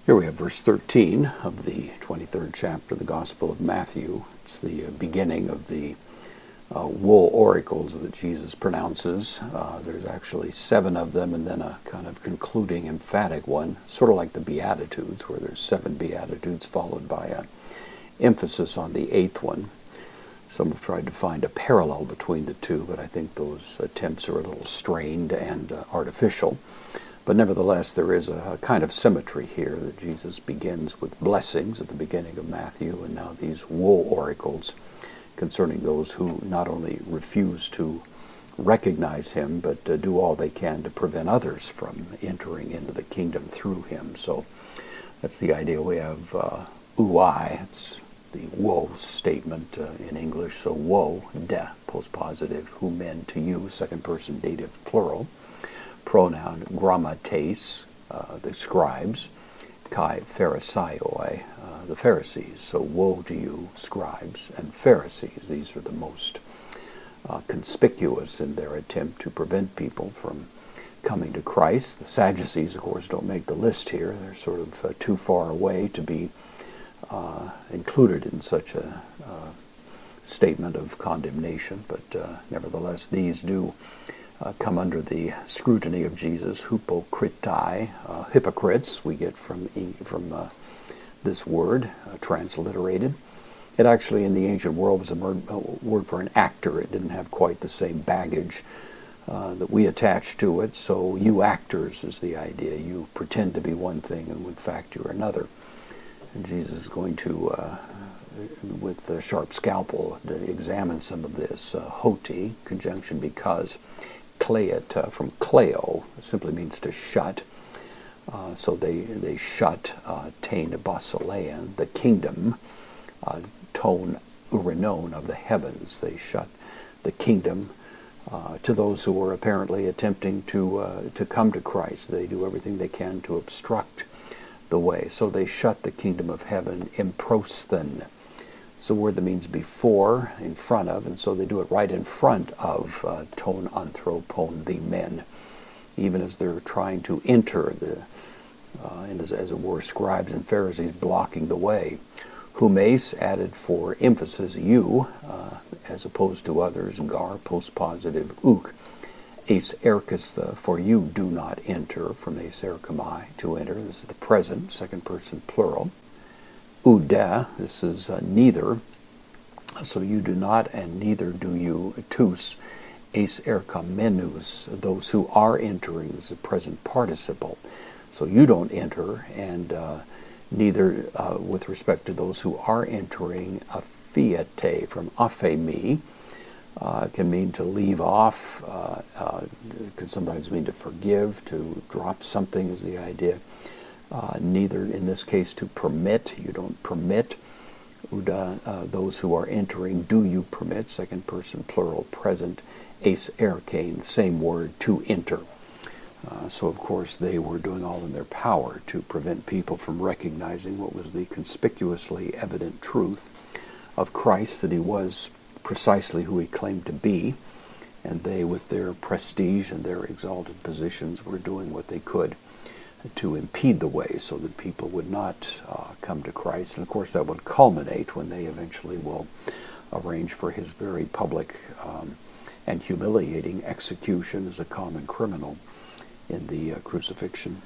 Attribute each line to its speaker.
Speaker 1: Here we have verse 13 of the 23rd chapter of the Gospel of Matthew. It's the beginning of the wool oracles that Jesus pronounces. There's actually 7 of them, and then a kind of concluding emphatic one, sort of like the Beatitudes, where there's 7 Beatitudes followed by an emphasis on the 8th one. Some have tried to find a parallel between the two, but I think those attempts are a little strained and artificial. But nevertheless, there is a kind of symmetry here that Jesus begins with blessings at the beginning of Matthew, and now these wool oracles concerning those who not only refuse to recognize him, but do all they can to prevent others from entering into the kingdom through him. So that's the idea. We have ouai, it's the woe statement in English. So woe, de, postpositive, humen, to you, second person dative plural. Pronoun grammates, the scribes, kai pharisaioi, the Pharisees. So woe to you, scribes and Pharisees. These are the most conspicuous in their attempt to prevent people from coming to Christ. The Sadducees, of course, don't make the list here. They're sort of too far away to be included in such a statement of condemnation. But nevertheless, these do come under the scrutiny of Jesus. Hypocritai, hypocrites, we get from this word, transliterated. It actually, in the ancient world, was a word for an actor. It didn't have quite the same baggage that we attach to it. So you actors is the idea. You pretend to be one thing, and in fact you're another. And Jesus is going to, with a sharp scalpel, examine some of this. Hoti, conjunction because. Kleat, from kleo, simply means to shut. So they shut tein basilean, the kingdom, ton uranon, of the heavens. They shut the kingdom to those who are apparently attempting to come to Christ. They do everything they can to obstruct the way. So they shut the kingdom of heaven, improsthen. It's a word that means before, in front of, and so they do it right in front of ton anthropon, the men, even as they're trying to enter and as it were, scribes and Pharisees blocking the way. Humes, added for emphasis, you, as opposed to others, gar, postpositive, uk. Eis erkis, for you do not enter, from eis erkamai, to enter. This is the present, second person plural. Ude, this is neither, so you do not, and neither do you, tous, eis erkamenus, those who are entering. This is a present participle. So you don't enter, and neither with respect to those who are entering, aphiete, from aphemi, can mean to leave off, can sometimes mean to forgive, to drop something is the idea. Neither, in this case, to permit. You don't permit. Uda, those who are entering, do you permit? Second person plural, present. Eis erkein, same word, to enter. So, of course, they were doing all in their power to prevent people from recognizing what was the conspicuously evident truth of Christ, that he was precisely who he claimed to be, and they, with their prestige and their exalted positions, were doing what they could to impede the way so that people would not come to Christ. And of course that would culminate when they eventually will arrange for his very public and humiliating execution as a common criminal in the crucifixion.